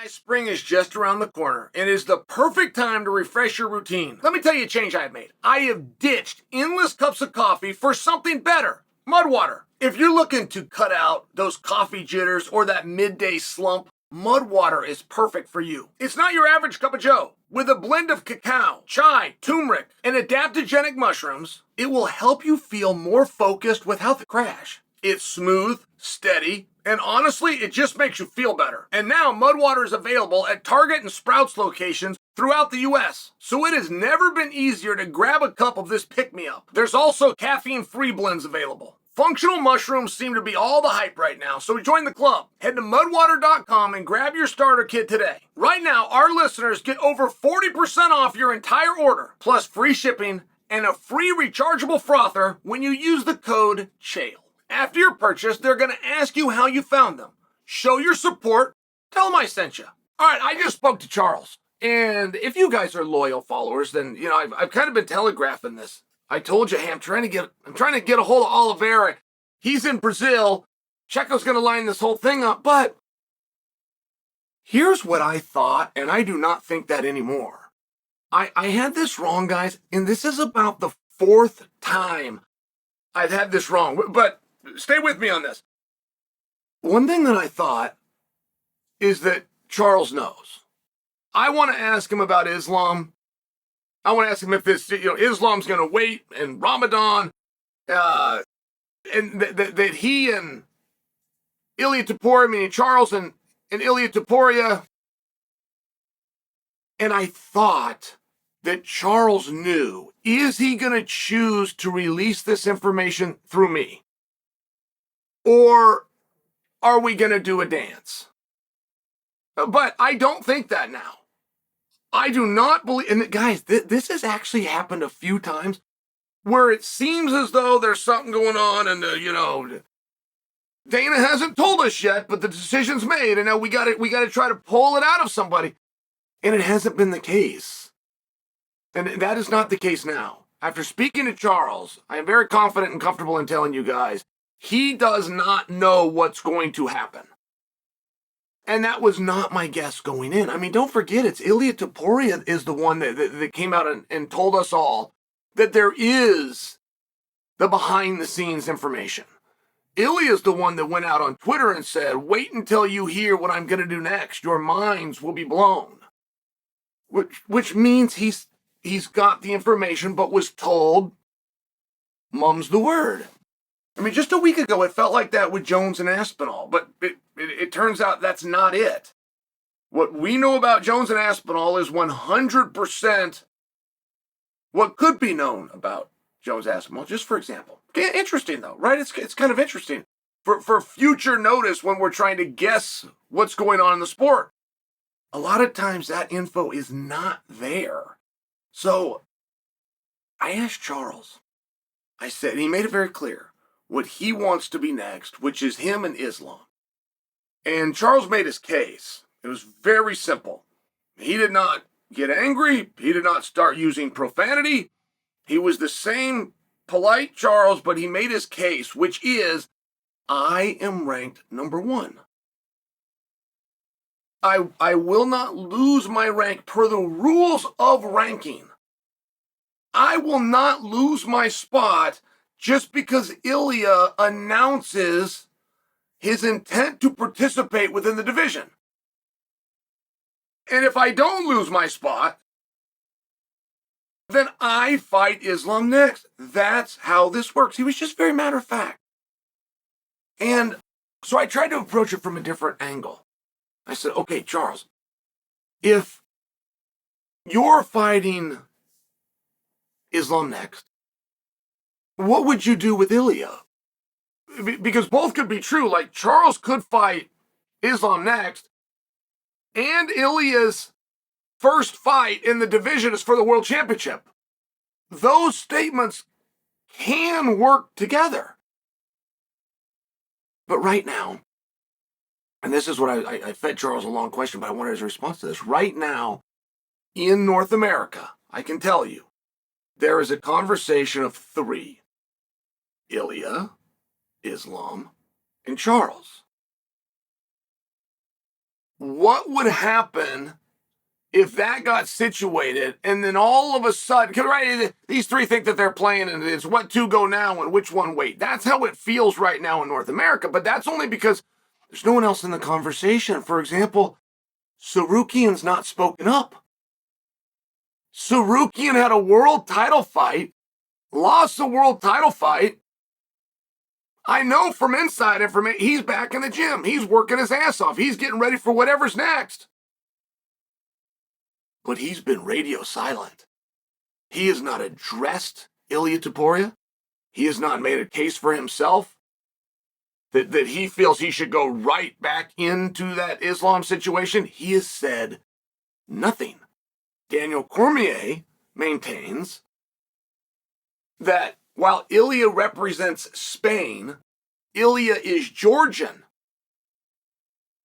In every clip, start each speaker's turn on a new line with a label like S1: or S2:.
S1: Guys, spring is just around the corner and is the perfect time to refresh your routine. Let me tell you a change I have made. I have ditched endless cups of coffee for something better, mud water. If you're looking to cut out those coffee jitters or that midday slump, mud water is perfect for you. It's not your average cup of joe. With a blend of cacao, chai, turmeric, and adaptogenic mushrooms, it will help you feel more focused without the crash. It's smooth, steady, and honestly, it just makes you feel better. And now mud water is available at Target and Sprouts locations throughout the US. So it has never been easier to grab a cup of this pick-me-up. There's also caffeine-free blends available. Functional mushrooms seem to be all the hype right now, so join the club. Head to mudwater.com and grab your starter kit today. Right now, our listeners get over 40% off your entire order, plus free shipping and a free rechargeable frother when you use the code Chael. After your purchase, they're going to ask you how you found them. Show your support. Tell them I sent you. All right, I just spoke to Charles. And if you guys are loyal followers, then, I've kind of been telegraphing this. I told you, hey, I'm trying to get a hold of Oliveira. He's in Brazil. Checo's going to line this whole thing up. But here's what I thought, and I do not think that anymore. I had this wrong, guys, and this is about the fourth time I've had this wrong. But stay with me on this. One thing that I thought is that Charles knows. I want to ask him about Islam. I want to ask him if this, Islam's going to wait and Ramadan, and that he and Ilia Topuria, meaning Charles and Ilia Topuria, and I thought that Charles knew, is he going to choose to release this information through me? Or are we going to do a dance? But I don't think that now. I do not believe, and guys, this has actually happened a few times where it seems as though there's something going on and, Dana hasn't told us yet, but the decision's made and now we got to try to pull it out of somebody. And it hasn't been the case. And that is not the case now. After speaking to Charles, I am very confident and comfortable in telling you guys, he does not know what's going to happen. And that was not my guess going in. I mean, don't forget, it's Ilia Topuria is the one that came out and told us all that there is the behind-the-scenes information. Ilia is the one that went out on Twitter and said, wait until you hear what I'm going to do next. Your minds will be blown. Which means he's got the information but was told, mum's the word. I mean, just a week ago, it felt like that with Jones and Aspinall, but it turns out that's not it. What we know about Jones and Aspinall is 100% what could be known about Jones and Aspinall, just for example. Interesting, though, right? It's kind of interesting for future notice when we're trying to guess what's going on in the sport. A lot of times that info is not there. So I asked Charles. I said, he made it very clear what he wants to be next, which is him and Islam. And Charles made his case. It was very simple. He did not get angry. He did not start using profanity. He was the same polite Charles, but he made his case, which is, I am ranked number one. I will not lose my rank per the rules of ranking. I will not lose my spot just because Ilia announces his intent to participate within the division. And if I don't lose my spot, then I fight Islam next. That's how this works. He was just very matter of fact. And so I tried to approach it from a different angle. I said, okay, Charles, if you're fighting Islam next, what would you do with Ilia? Because both could be true. Like, Charles could fight Islam next, and Ilia's first fight in the division is for the world championship. Those statements can work together. But right now, and this is what I fed Charles a long question, but I wanted his response to this. Right now, in North America, I can tell you, there is a conversation of three. Ilia, Islam, and Charles. what would happen if that got situated and then all of a sudden, right, these three think that they're playing and it's what two go now and which one wait. That's how it feels right now in North America, but that's only because there's no one else in the conversation. For example, Tsarukyan's not spoken up. Tsarukyan had a world title fight, lost the world title fight. I know from inside information, he's back in the gym. He's working his ass off. He's getting ready for whatever's next. But he's been radio silent. He has not addressed Ilia Topuria. He has not made a case for himself that he feels he should go right back into that Islam situation. He has said nothing. Daniel Cormier maintains that while Ilia represents Spain, Ilia is Georgian.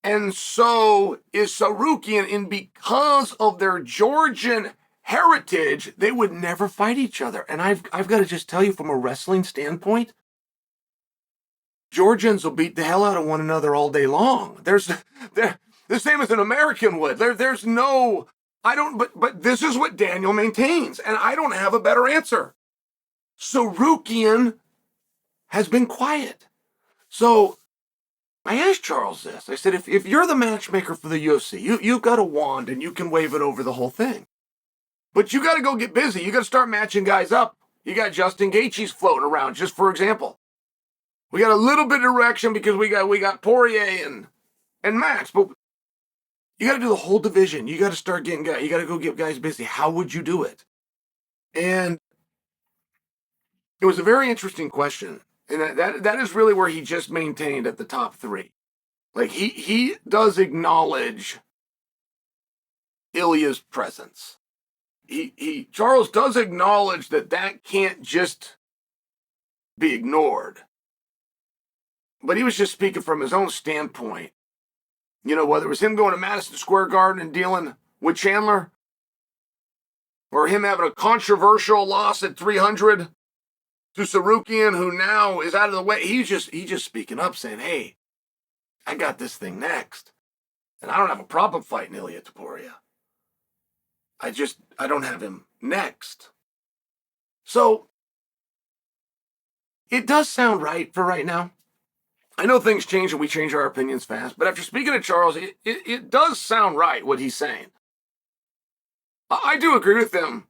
S1: And so is Tsarukyan, and because of their Georgian heritage, they would never fight each other. And I've got to just tell you, from a wrestling standpoint, Georgians will beat the hell out of one another all day long. They're the same as an American would. There's no, but this is what Daniel maintains, and I don't have a better answer. Tsarukyan has been quiet. So I asked Charles this. I said, if you're the matchmaker for the UFC, you've got a wand and you can wave it over the whole thing. But you got to go get busy. You got to start matching guys up. You got Justin Gaethje's floating around, just for example. We got a little bit of direction because we got Poirier and Max, but you got to do the whole division. You got to start getting guys. You got to go get guys busy. How would you do it? And it was a very interesting question. And that is really where he just maintained at the top three. Like, he does acknowledge Ilia's presence. Charles does acknowledge that can't just be ignored. But he was just speaking from his own standpoint. You know, whether it was him going to Madison Square Garden and dealing with Chandler, or him having a controversial loss at 300 to Tsarukyan, who now is out of the way. He's just speaking up, saying, hey, I got this thing next. And I don't have a problem fighting Ilia Topuria. I don't have him next. So it does sound right for right now. I know things change and we change our opinions fast, but after speaking to Charles, it does sound right what he's saying. I do agree with him.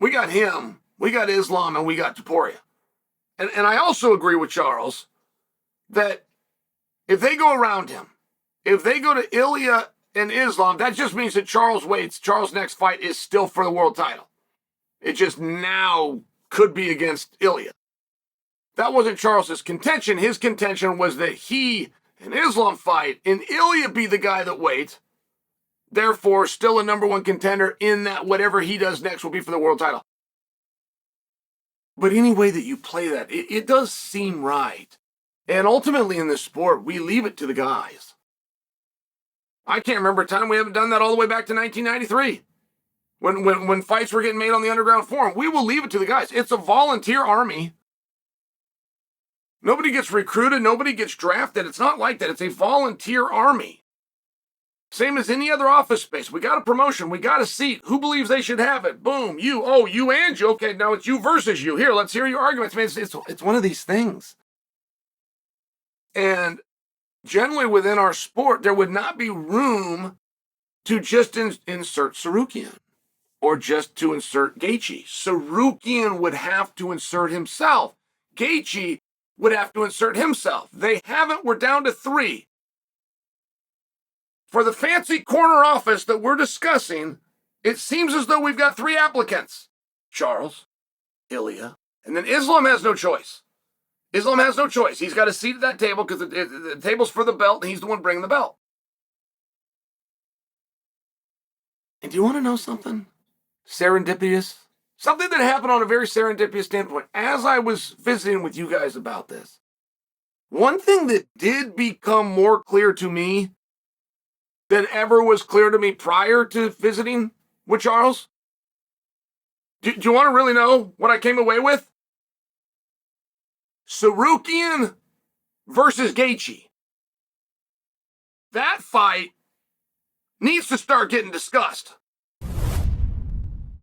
S1: We got him, we got Islam, and we got Topuria. And I also agree with Charles that if they go around him, if they go to Ilia and Islam, that just means that Charles next fight is still for the world title. It just now could be against Ilia. That wasn't Charles's contention. His contention was that he and Islam fight and Ilia be the guy that waits. Therefore, still a number one contender in that whatever he does next will be for the world title. But any way that you play that, it does seem right. And ultimately in this sport, we leave it to the guys. I can't remember a time we haven't done that all the way back to 1993. When fights were getting made on the Underground Forum. We will leave it to the guys. It's a volunteer army. Nobody gets recruited. Nobody gets drafted. It's not like that. It's a volunteer army. Same as any other office space. We got a promotion. We got a seat. Who believes they should have it? Boom. You. Oh, you and you. Okay, now it's you versus you. Here, let's hear your arguments. Man, it's one of these things. And generally within our sport, there would not be room to just insert Tsarukyan or just to insert Gaethje. Tsarukyan would have to insert himself. Gaethje would have to insert himself. They haven't. We're down to 3. For the fancy corner office that we're discussing, it seems as though we've got 3 applicants. Charles, Ilia, and then Islam has no choice. Islam has no choice. He's got a seat at that table because the table's for the belt, and he's the one bringing the belt. And do you want to know something serendipitous? Something that happened on a very serendipitous standpoint. As I was visiting with you guys about this, one thing that did become more clear to me than ever was clear to me prior to visiting with Charles. Do you want to really know what I came away with? Tsarukyan versus Gaethje. That fight needs to start getting discussed.